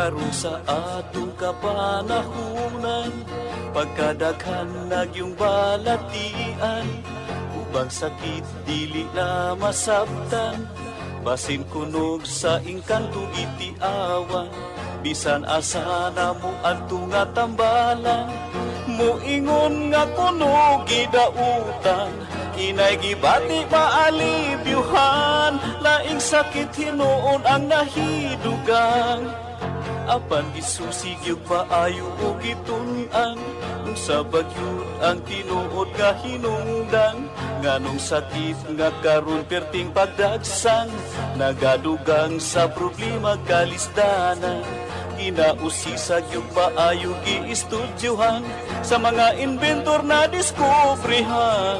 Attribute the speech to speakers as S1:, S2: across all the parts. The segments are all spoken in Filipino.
S1: karon sa atong kapanahunan, pagkadaghan nagyong balatian, ubang sakit dili na masabtan, basin kunog sa ingkanto itiawan, bisan asa na mo adto nga tambalan, muingon nga kunog gidautan, inay gibati maalibyuhan, laing sakit hinuon ang nahidugang, apan gisusig yung paayo o gitun-an, kung sa bagyod ang tinuod nga hinungdan, nganong sakit nga karon perting pagdagsang, nagadugang sa problema kalisdanan, ginausisag yung paayo giistudyohan, sa mga inventor na diskubrihan,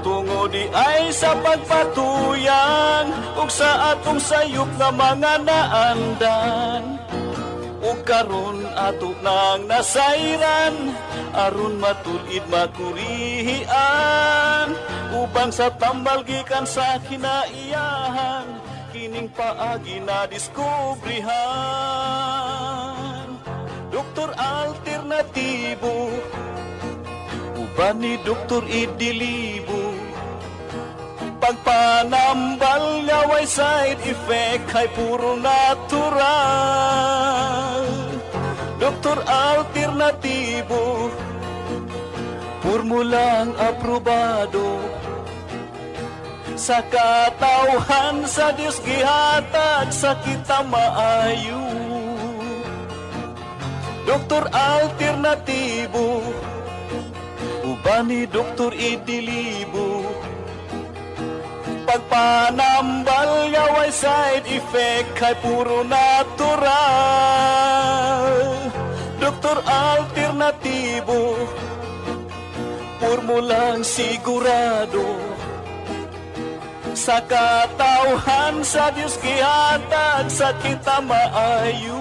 S1: tungo di ay sa pagpatuyan, ug sa atong sayop nga mga naandan, ug karon ato nang nasayran, aron matulid makurihian, ubang sa tambal gikan sa kinaiyahan, kining paagi na diskubrihan. Doktor alternatibo, uban ni Doktor Idilibo, pagpanambal nga way side effect ay puro natural. Doktor alternatibo, formulang aprobado, sa katawhan sa Diyos gihatag sa kita maayo. Doktor alternatibo, uban ni Doktor Idilibo, pagpanambal nga way side effect ay puro natural. Doktor alternatibo, formulang sigurado, sa katawhan sa Diyos gihatag sa kita maayo.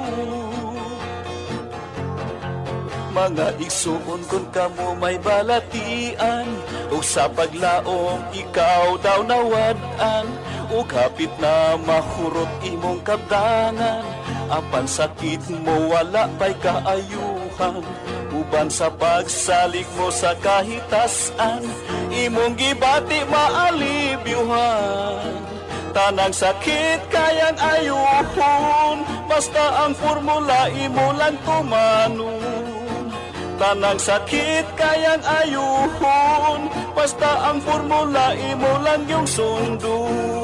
S1: Mga igsuon kung kamo may balatian, ug sa paglaom ikaw daw nawad-an, ug hapit na mahurot imong kabdangan, apan sakit mo wala pa'y kaayuhan, uban sa pagsalig mo sa kahitasan, imong gibati maalibyuhan, tanang sakit kayang ayuhon, basta ang formula imo lang tumanon. Tanang sakit kayang ayuhon, basta ang formula imo lang yung sundon.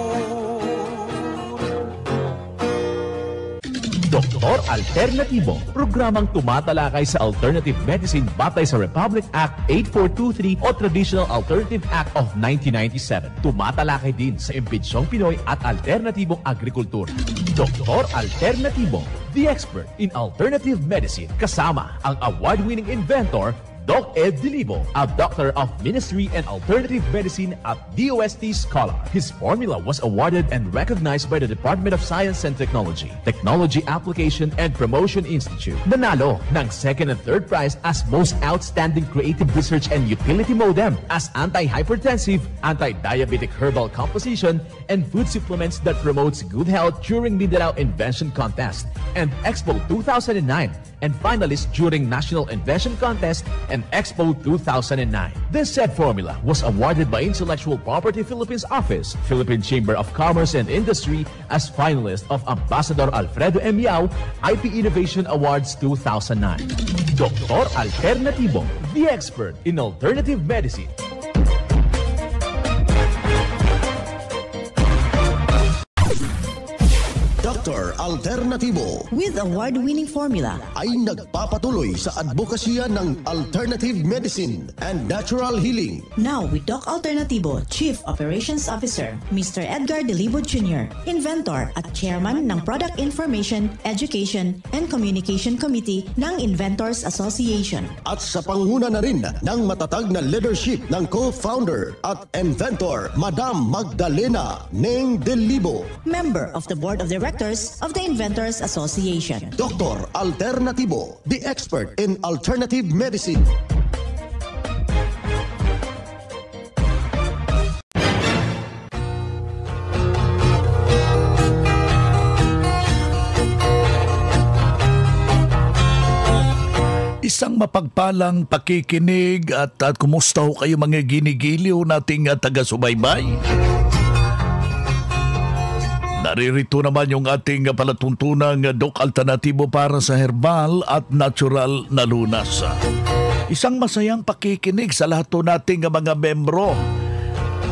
S2: Doktor Alternatibo, programang tumatalakay sa alternative medicine batay sa Republic Act 8423 o Traditional Alternative Act of 1997. Tumatalakay din sa impinsyong Pinoy at alternatibong agrikultura. Doktor Alternatibo, the expert in alternative medicine, kasama ang award-winning inventor Doc Ed Dilibo, a doctor of ministry and alternative medicine at DOST Scholar. His formula was awarded and recognized by the Department of Science and Technology, Technology Application and Promotion Institute. Nanalo ng second and third prize as Most Outstanding Creative Research and Utility Modem, as Anti-Hypertensive, Anti-Diabetic Herbal Composition, and Food Supplements that Promotes Good Health during Mindanao Invention Contest and Expo 2009, and finalist during National Invention Contest and Expo 2009. This said formula was awarded by Intellectual Property Philippines Office, Philippine Chamber of Commerce and Industry as finalist of Ambassador Alfredo M. Yao IP Innovation Awards 2009. Doktor Alternatibo, the expert in alternative medicine.
S3: Dr. Alternatibo
S4: with award-winning formula
S3: ay nagpapatuloy sa advokasya ng alternative medicine and natural healing.
S4: Now with Doc Alternatibo, Chief Operations Officer, Mr. Edgar Dilibo Jr., Inventor at Chairman ng Product Information, Education and Communication Committee ng Inventors Association.
S3: At sa pangunguna na rin ng matatag na leadership ng co-founder at inventor, Madam Magdalena Neng Dilibo,
S4: Member of the Board of Directors of the Inventors Association.
S3: Dr. Alternatibo, the expert in alternative medicine.
S5: mapagpalang pakikinig at kumusta ho kayo mga ginigiliw nating taga-subaybay? Naririto naman yung ating palatuntunang Doc Alternatibo para sa herbal at natural na lunas. Isang masayang pakikinig sa lahat po nating mga membro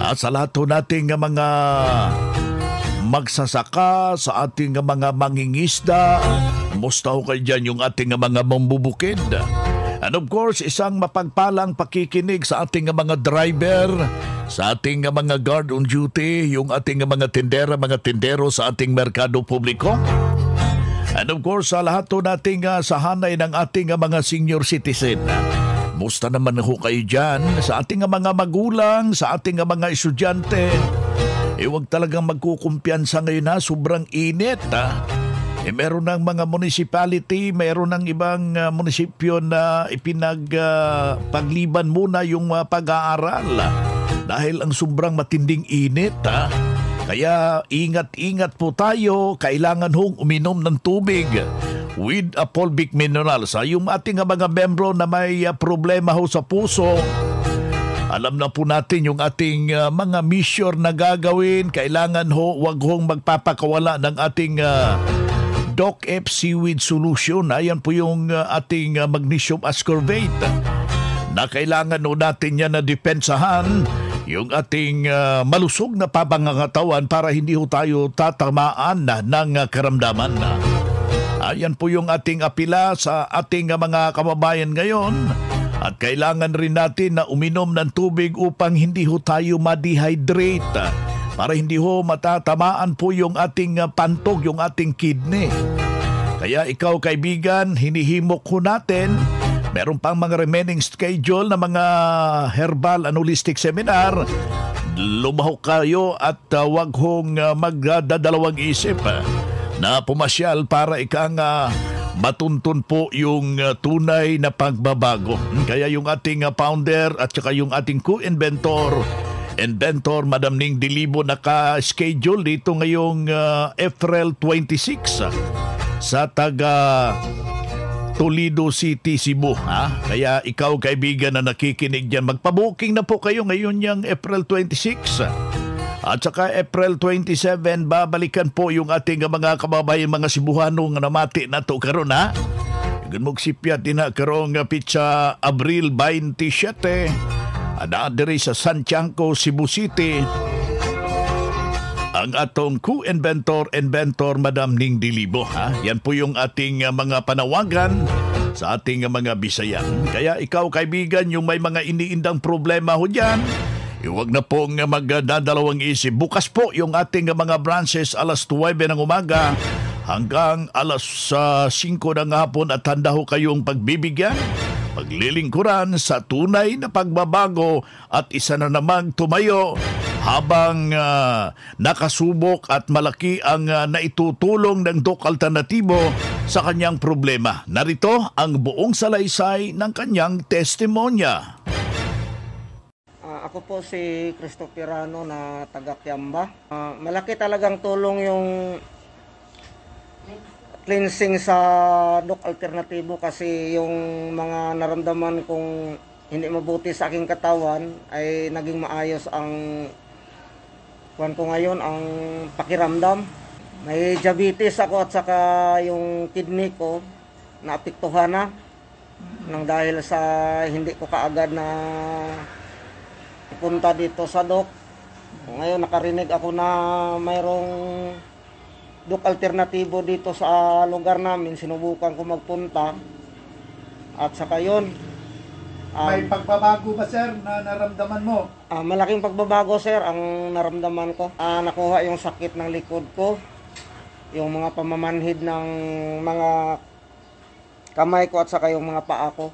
S5: at sa lahat po nating mga magsasaka, sa ating mga mangingisda. Kumusta ho kayo dyan yung ating mga mambubukid? And of course, isang mapagpalang pakikinig sa ating mga driver, sa ating mga guard on duty, yung ating mga tindera, mga tindero sa ating merkado publiko. And of course, sa lahat po nating sahanay ng ating mga senior citizen. Musta naman ho kayo dyan sa ating mga magulang, sa ating mga estudyante? Huwag talagang magkukumpiyansa ngayon na sobrang init. Meron ng mga municipality, meron ng ibang munisipyo na pagliban muna yung pag-aaral dahil ang sobrang matinding init. Kaya ingat-ingat po tayo, kailangan hong uminom ng tubig with a fulvic minerals. Yung ating mga membro na may problema ho sa puso, alam na po natin yung ating mga measure na gagawin. Kailangan wag hong magpapakawala ng ating Doc F Seaweed Solution. Ayan po yung ating magnesium ascorbate na kailangan natin yan na depensahan yung ating malusog na pabangangatawan para hindi ho tayo tatamaan ng karamdaman. Ayan po yung ating apila sa ating mga kababayan ngayon. At kailangan rin natin na uminom ng tubig upang hindi ho tayo ma-dehydrate. Para hindi ho matatamaan po yung ating pantog, yung ating kidney. Kaya ikaw kaibigan, hinihimok ho natin. Meron pang mga remaining schedule na mga herbal and holistic seminar. Lumahok kayo at wag hong magdadalawang isip na pumasyal para matuntun po yung tunay na pagbabago. Kaya yung ating founder at saka yung ating co-inventor, Madam Ning Dilibo, naka-schedule dito ngayong April 26 sa taga Toledo City, Cebu. Kaya ikaw kaibigan na nakikinig dyan, magpa-booking na po kayo ngayon yung April 26. At saka April 27, babalikan po yung ating mga kababayan, mga Cebuanong namati na to karon ha. Yung magsipyat din na karong pitsa Abril 27, adadiri sa Santiago, Cebu City, ang atong co-inventor, Madam Ning Dilibo. Yan po yung ating mga panawagan sa ating mga Bisayan. Kaya ikaw kaibigan, yung may mga iniindang problema ho dyan, huwag na pong magdadalawang isip. Bukas po yung ating mga branches alas 9 ng umaga hanggang alas 5 ng hapon at handa ho kayong pagbibigyan, paglilingkuran sa tunay na pagbabago at isa na namang tumayo habang nakasubok at malaki ang naitutulong ng Doc Alternatibo sa kanyang problema. Narito ang buong salaysay ng kanyang testimonya.
S6: Ako po si Cristoferano na taga Kiamba. Malaki talagang tulong yung cleansing sa Doc Alternatibo kasi yung mga naramdaman kong hindi mabuti sa aking katawan ay naging maayos ang kuwan ko ngayon, ang pakiramdam. May diabetes ako at saka yung kidney ko naapektuhan na nang dahil sa hindi ko kaagad na punta dito sa Doc. Ngayon nakarinig ako na mayroong Doc Alternatibo dito sa lugar namin. Sinubukan ko magpunta. At saka yun.
S7: May pagbabago ba sir na naramdaman mo?
S6: Malaking pagbabago sir ang naramdaman ko. Nakuha yung sakit ng likod ko. Yung mga pamamanhid ng mga kamay ko at saka yung mga paa ko.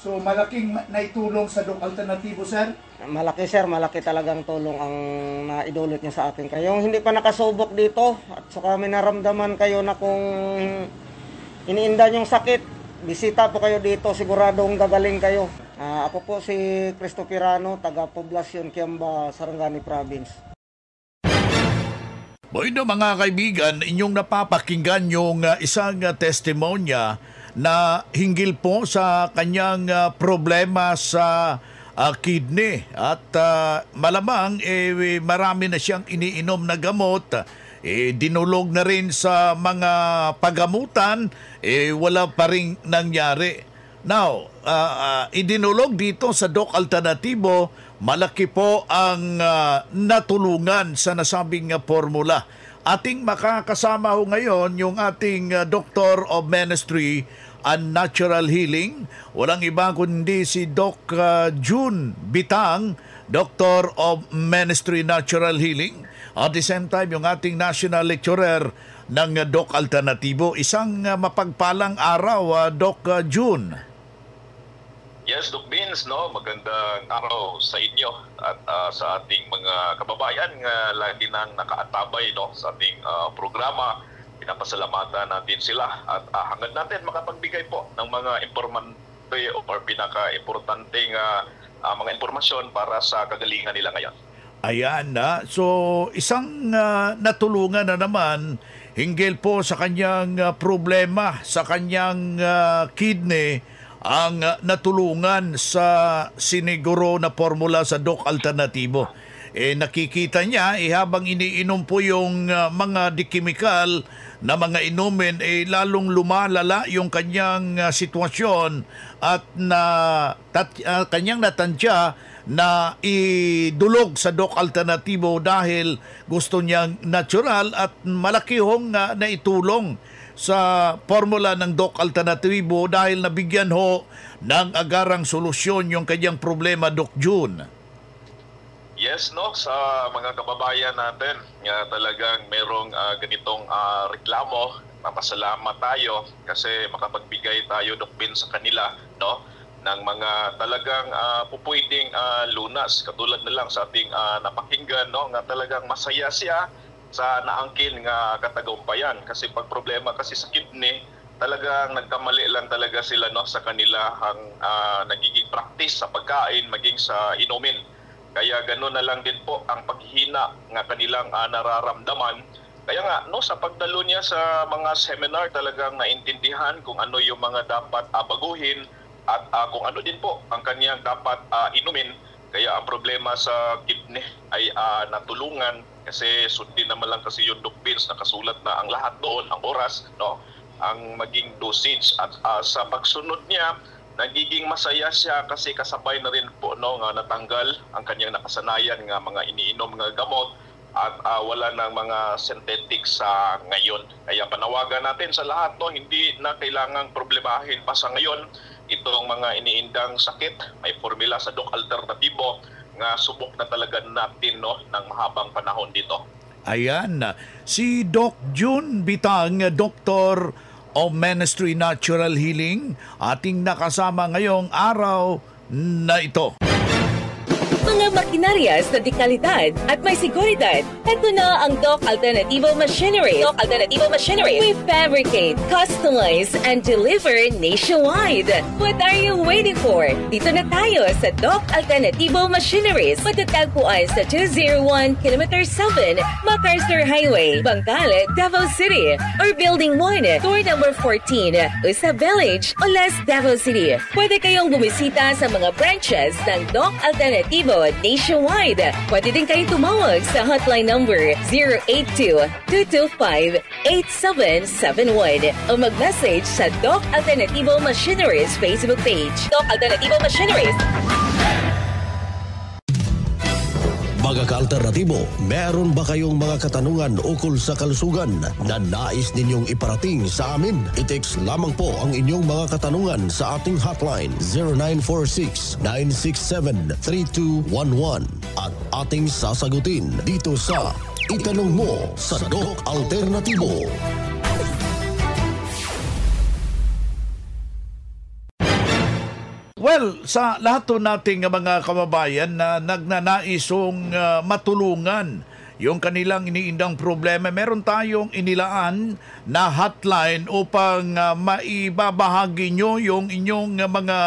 S7: So malaking naitulong sa Doc Alternatibo sir?
S6: Malaki sir, malaki talagang tulong ang naidulot niya sa akin. Kayong hindi pa nakasubok dito at saka may naramdaman kayo na kung iniinda yung sakit, bisita po kayo dito, siguradong gagaling kayo. Ako po si Cristoferano, taga Poblacion, Kiamba, Sarangani Province.
S5: Bueno mga kaibigan, inyong napapakinggan yung isang testimonya na hinggil po sa kanyang problema sa kidney at malamang marami na siyang iniinom na gamot, dinulog na rin sa mga pagamutan, wala pa rin nangyari. Now, idinulog dito sa Doc Alternatibo, malaki po ang natulungan sa nasabing formula. Ating makakasama ho ngayon yung ating Doctor of Ministry and Natural Healing. Walang iba kundi si Doc June Bitang, Doctor of Ministry Natural Healing. At the same time, yung ating National Lecturer ng Doc Alternatibo. Isang mapagpalang araw, Doc June.
S8: Yes, Doc Vince, no? Magandang araw sa inyo at sa ating mga kababayan nga lagi nang nakaatabay, no, sa ating programa. Pinapasalamatan natin sila at hangad natin makapagbigay po ng mga impormante o pinaka-importanteng mga impormasyon para sa kagalingan nila ngayon.
S5: Ayan na. So, isang natulungan na naman hinggil po sa kanyang problema, sa kanyang kidney, ang natulungan sa siniguro na formula sa Doc Alternatibo. Nakikita niya, habang iniinom po yung mga dikimikal na mga inumin, lalong lumalala yung kanyang sitwasyon at kanyang natantya na idulog sa Doc Alternatibo dahil gusto niyang natural at malaki hong naitulong sa formula ng Doc Alternatibo dahil nabigyan ho ng agarang solusyon yung kanyang problema, Doc June.
S8: Yes, no, sa mga kababayan natin nga talagang merong ganitong reklamo, papasalamat tayo kasi makapagbigay tayo, Doc Ben, sa kanila, no, ng mga talagang pupwedeng lunas, katulad na lang sa ating napakinggan, no, nga talagang masaya siya sa naangkin nga katagumpayan kasi pag problema kasi sa kidney talagang nagkamali lang talaga sila, no, sa kanilang nagiging practice sa pagkain maging sa inumin, kaya gano'n na lang din po ang paghihina nga kanilang nararamdaman. Kaya nga, no, sa pagdalo niya sa mga seminar talagang naintindihan kung ano yung mga dapat baguhin at kung ano din po ang kanyang dapat inumin. Kaya ang problema sa kidney ay natulungan kasi sundin naman lang kasi yung Doc Vince, nakasulat na ang lahat doon, ang oras, no, ang maging dosage at sa pagsunod niya nagiging masaya siya kasi kasabay na rin po, no, nga natanggal ang kanyang nakasanayan nga mga iniinom nga gamot at wala ng mga synthetic sa ngayon. Kaya panawagan natin sa lahat, no, hindi na kailangang problemahin pa sa ngayon itong mga iniindang sakit. May formula sa Doc Alternatibo nga subok na talaga natin, no, ng mahabang panahon dito.
S5: Ayan, si Doc June Bitang, Doctor of Ministry Natural Healing, ating nakasama ngayong araw na ito.
S9: Mga makinarias na dekalidad at may seguridad. Ito na ang Doc Alternativo Machinery. Doc Alternativo Machinery. We fabricate, customize, and deliver nationwide. What are you waiting for? Dito na tayo sa Doc Alternativo Machineries. Matatagpuan sa 201 km 7 MacArthur Highway, Bangkal, Davao City. Or Building 1, Door number 14, Usa Village, Olas, Davao City. Pwede kayong bumisita sa mga branches ng Doc Alternativo nationwide. Pwede din kayong tumawag sa hotline number 082-225-8771 o mag-message sa Doc Alternativo Machineries Facebook page. Doc Alternativo Machineries.
S3: Mga ka-alternatibo, meron ba kayong mga katanungan ukol sa kalusugan na nais ninyong iparating sa amin? I-text lamang po ang inyong mga katanungan sa ating hotline 0946-967-3211 at ating sasagutin dito sa Itanong Mo sa Doc Alternatibo.
S5: Well, sa lahat po nating mga kababayan na nagnanaisong matulungan yung kanilang iniindang problema, meron tayong inilaan na hotline upang maibabahagi nyo yung inyong mga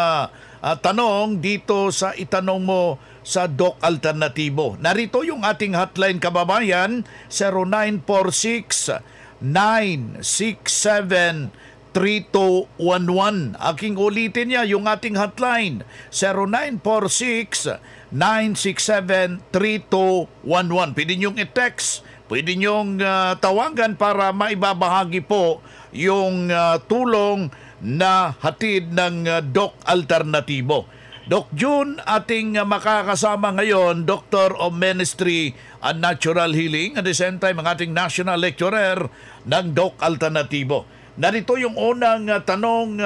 S5: tanong dito sa Itanong Mo sa Doc Alternatibo. Narito yung ating hotline, kababayan, 0946 967 0946-967-3211. Aking ulitin niya yung ating hotline, 0946-967-3211. Pwede niyong i-text, pwede niyong tawagan para maibabahagi po yung tulong na hatid ng Doc Alternatibo. Doc June, ating makakasama ngayon, Doctor of Ministry and Natural Healing, at the same time ang ating National Lecturer ng Doc Alternatibo. Narito yung unang tanong,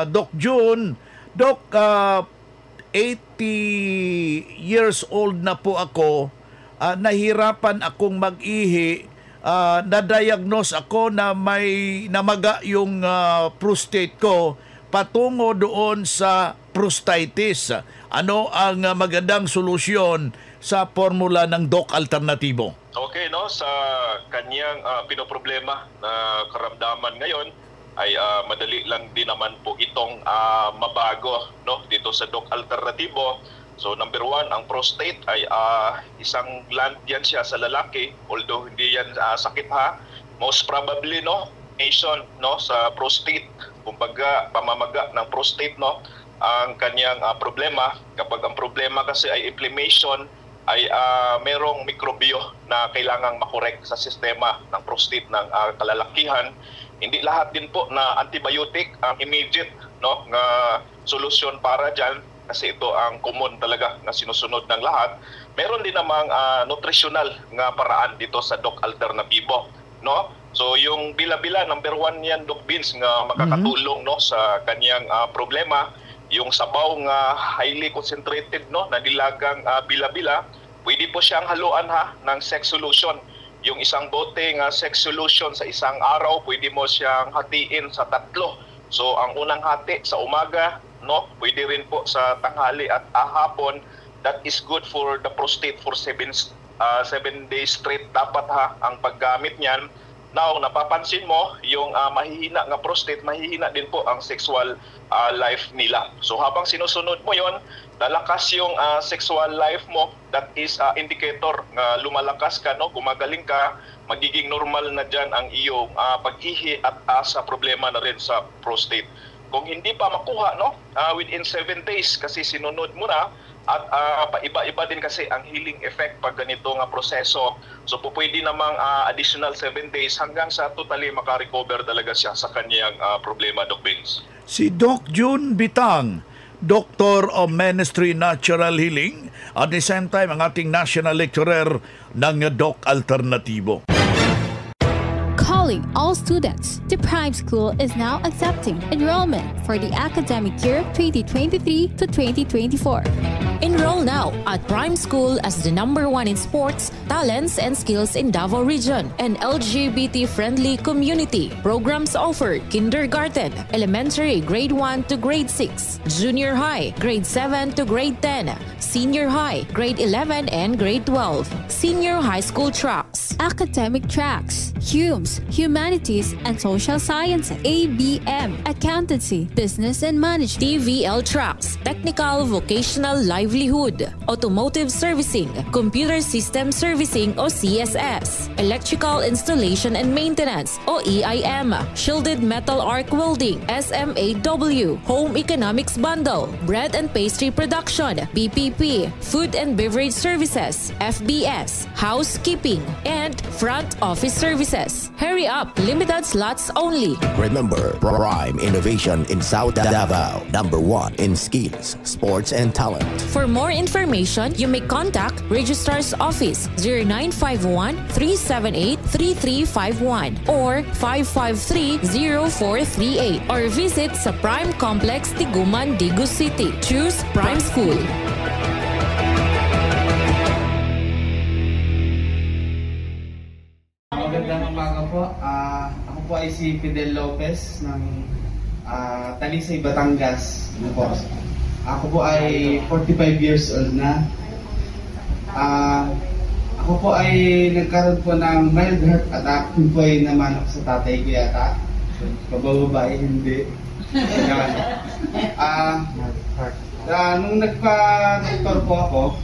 S5: Doc June. Doc, 80 years old na po ako, nahirapan akong mag-ihi, na-diagnose ako na may namaga yung prostate ko patungo doon sa prostatitis. Ano ang magandang solusyon sa formula ng Doc Alternatibo?
S8: Okay, no, sa kanyang pinoproblema na karamdaman ngayon ay madali lang din naman po itong mabago, no, dito sa Doc Alternatibo. So number 1, ang prostate ay isang gland yan siya sa lalaki, although hindi yan sakit ha. Most probably, no, no, sa prostate, kumbaga pamamaga ng prostate, no, ang kanyang problema. Kapag ang problema kasi ay inflammation, ay merong mikrobyo na kailangang makorek sa sistema ng prostate ng kalalakihan. Hindi lahat din po na antibiotic ang immediate, no, na solusyon para dyan, kasi ito ang common talaga na sinusunod ng lahat. Meron din namang nutritional nga paraan dito sa Doc Alternatibo, no? So yung bila-bila, number 1 yan, Doc Vince, nga makakatulong, no, sa kanyang problema. Yung sabaw nga highly concentrated, no, na nilagang bila-bila, pwede po siyang haluan ha ng sex solution. Yung isang bote nga sex solution sa isang araw, pwede mo siyang hatiin sa 3. So ang unang hati sa umaga, no, pwede rin po sa tanghali at hapon. That is good for the prostate for 7 days straight dapat ha ang paggamit niyan. Now, napapansin mo, yung mahihina nga prostate, mahihina din po ang sexual life nila. So habang sinusunod mo yon, lalakas yung sexual life mo. That is indicator na lumalakas ka, no? Gumagaling ka, magiging normal na dyan ang iyong pag-ihi at sa problema na rin sa prostate. Kung hindi pa makuha, no, within 7 days kasi sinunod mo na, at paiba-iba din kasi ang healing effect pag ganito nga proseso. So pwede namang additional 7 days hanggang sa totally makarecover talaga siya sa kanyang problema, Doc Vince.
S5: Si Doc June Bitang, Doctor of Ministry Natural Healing, at the same time ang ating National Lecturer ng Doc Alternatibo.
S10: Calling all students, the Prime School is now accepting enrollment for the academic year 2023 to 2024.
S11: Enroll now at Prime School as the #1 in sports, talents, and skills in Davao Region. An LGBT-friendly community. Programs offered: kindergarten, elementary grade 1 to grade 6, junior high grade 7 to grade 10, senior high grade 11 and grade 12, senior high school tracks,
S10: academic tracks, HUMS, Humanities and Social Sciences, ABM, Accountancy, Business and Management,
S11: TVL tracks, technical vocational livelihood, automotive servicing, computer system servicing o CSS, electrical installation and maintenance o EIM, shielded metal arc welding, SMAW, home economics bundle, bread and pastry production, BPP, food and beverage services, FBS, housekeeping, and front office services. Hurry up, limited slots only.
S3: Remember, Prime Innovation in South Davao, #1 in skills, sports, and talent.
S11: For more information, you may contact Registrar's Office 0951-378-3351 or 553-0438 or visit sa Prime Complex, Tiguman, Digu City. Choose Prime School.
S12: Magandang umaga po. Ako po ay si Fidel Lopez ng Talisay, Batangas. Ako po ay 45 years old na. Ako po ay nagkaroon po ng mild heart attack. Kung po ay namanok sa tatay ko yata. Kabababae, hindi. Nung nagpa-doktor po ako,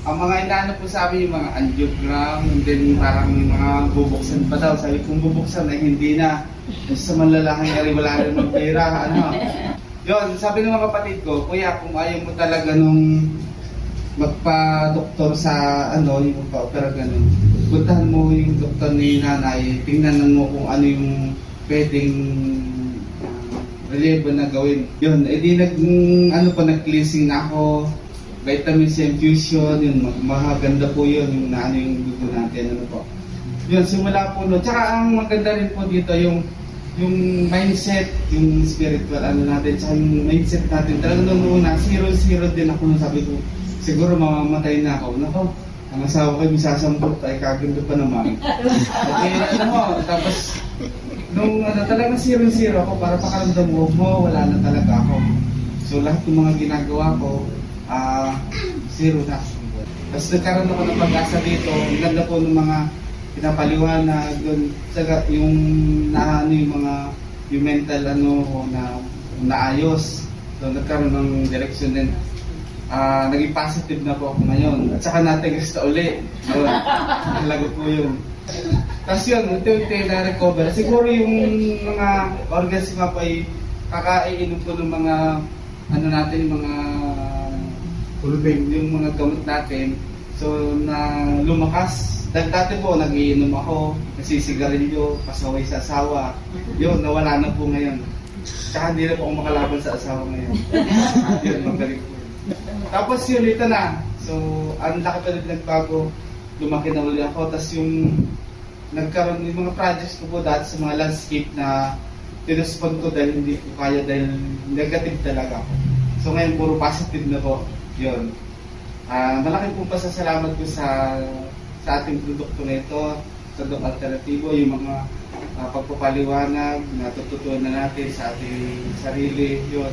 S12: ang mga inaano po sa amin yung mga angiogram, and then parang mga bubuksan pa daw. Sabi kong bubuksan ay hindi na. Sa malalaking eri wala rin ng pera. Yun, sabi ng mga kapatid ko, kuya, kung ayaw mo talaga nung magpa-doktor sa yung magpa-opera ganun, puntahan mo yung doktor ni nanay, tingnan mo kung ano yung pwedeng reliable na gawin. Yun, edi nag-cleansing na ako, vitamin C infusion, yun, maganda po yun, yung yung dugo natin, Yun, simula po, tsaka ang maganda rin po dito, yung mindset, yung spiritual natin, tsaka yung mindset natin. Talagang nung una, 0-0 din ako nung sabi ko, siguro mamamatay na ako. Nako, ang asawa ko, misasampot ay kaganda pa naman. Okay, tapos, nung talagang 0-0 ako, para pakaramdam mo, wala na talaga ako. So, lahat ng mga ginagawa ko, 0 na. Tapos nagkaroon ako ng pag-asa dito, ang ganda po ng mga pinapaliwanag doon, yung yung mental na naayos. So nagkaroon ng direction din. Naging positive na po ako ngayon. At saka natigis na uli. Nalago po yun. Tapos yun, unti-unti na-recover. Siguro yung mga organs nga po ay kakaiinom po ng mga natin, yung mga yung mga gamot natin. So na lumakas. Dati po, nagiinom ako, nasisigarilyo, pasaway sa asawa. Yun, nawala na po ngayon. Tsaka hindi na po ako makalaban sa asawa ngayon. Yun, magaling po. Tapos yun, ito na. So, ang laki pa rin nagbago. Lumaki na uli ako. Tapos yung nagkaroon yung mga projects ko po dati sa mga landscape na tinuspon ko dahil hindi ko kaya dahil negative talaga ako. So ngayon, puro positive na po. Yun. Malaking po pasasalamat ko sa ating produkto na ito, sa Doc Alternativo, yung mga pagpapaliwanag, natututunan na natin sa ating sarili, yun.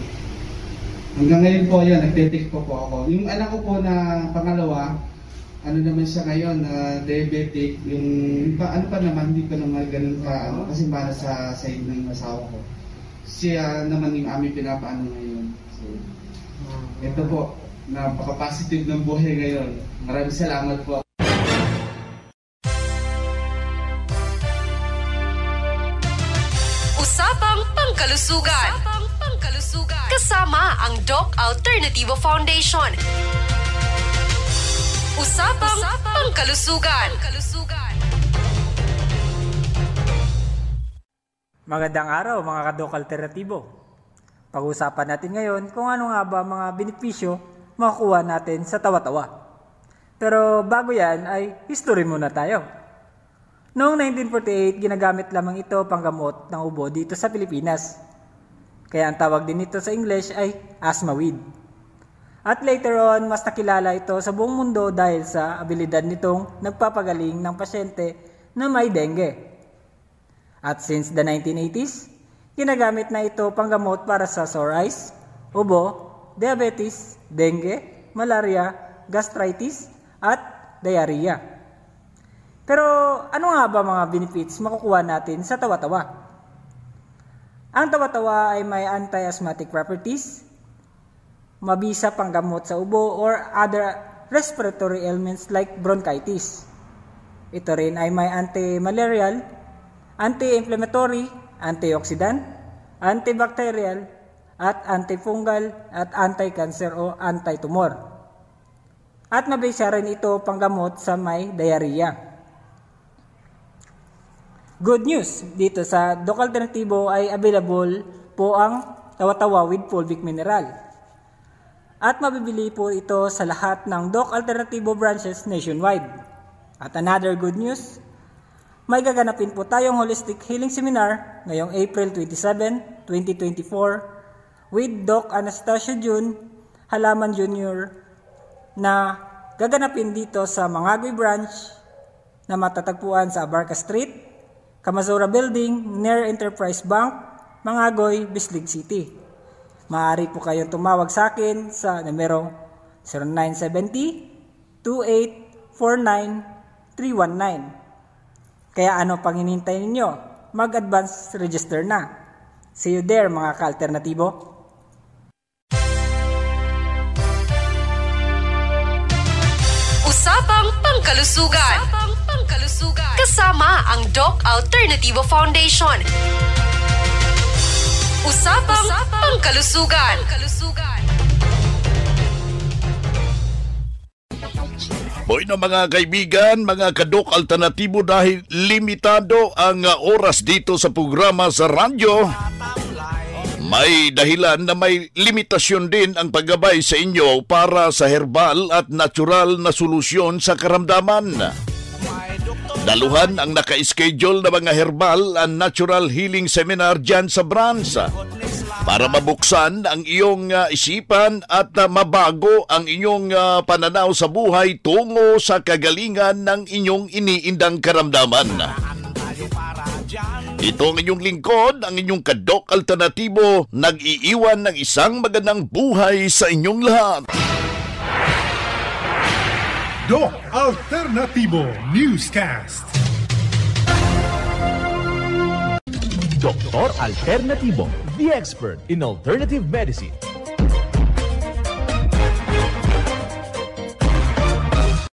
S12: Hanggang ngayon po, yan, nagtitik po ako. Yung anak ko po na pangalawa, naman siya ngayon, diabetic, yung, pa naman, hindi pa naman ganun ka, kasi para sa side ng asawa ko. Siya naman yung aming pinapaano ngayon. So, ito po, napaka-positive ng buhay ngayon. Maraming salamat po.
S13: Usapang Pangkalusugan. Kasama ang Doc Alternativo Foundation. Usapang Pangkalusugan.
S14: Magandang araw mga ka-Doc Alternativo. Pag-usapan natin ngayon kung ano nga ba mga benepisyo makukuha natin sa tawa-tawa. Pero bago yan ay history muna tayo. Noong 1948, ginagamit lamang ito panggamot ng ubo dito sa Pilipinas. Kaya ang tawag din nito sa English ay asthma weed. At later on, mas nakilala ito sa buong mundo dahil sa abilidad nitong nagpapagaling ng pasyente na may dengue. At since the 1980s, ginagamit na ito panggamot para sa sore eyes, ubo, diabetes, dengue, malaria, gastritis, at diarrhea. Pero ano nga ba mga benefits makukuha natin sa tawa-tawa? Ang tawa-tawa ay may anti-asthmatic properties, mabisa panggamot sa ubo or other respiratory ailments like bronchitis. Ito rin ay may anti-malarial, anti-inflammatory, antioxidant, antibacterial, at antifungal at anti-cancer o anti-tumor. At mabisa rin ito panggamot sa may diarrhea. Good news, dito sa Doc Alternativo ay available po ang tawa-tawa with fulvic mineral. At mabibili po ito sa lahat ng Doc Alternativo branches nationwide. At another good news, may gaganapin po tayong Holistic Healing Seminar ngayong April 27, 2024 with Doc Anastasio Jun, Halaman Jr. na gaganapin dito sa Mangagoy Branch na matatagpuan sa Abarca Street, Kamazura Building, near Enterprise Bank, Mangagoy, Bislig City. Maaari po kayong tumawag sa akin sa numero 0970-2849-319. Kaya ano pang hinihintay ninyo? Mag-advance register na. See you there mga ka-alternatibo.
S13: Usapang Pangkalusugan. Kasama ang Doc Alternativo Foundation. Usapang Pangkalusugan.
S5: Boy na mga kaibigan, mga kadok alternatibo, dahil limitado ang oras dito sa programa sa radyo, may dahilan na may limitasyon din ang paggabay sa inyo para sa herbal at natural na solusyon sa karamdaman. Daluhan ang naka-schedule na mga herbal and natural healing seminar dyan sa branch para mabuksan ang iyong isipan at mabago ang inyong pananaw sa buhay tungo sa kagalingan ng inyong iniindang karamdaman. Ito ang inyong lingkod, ang inyong kadok alternatibo, nag-iiwan ng isang magandang buhay sa inyong lahat.
S15: Doc Alternativo Newscast.
S2: Doktor Alternativo, the expert in alternative medicine.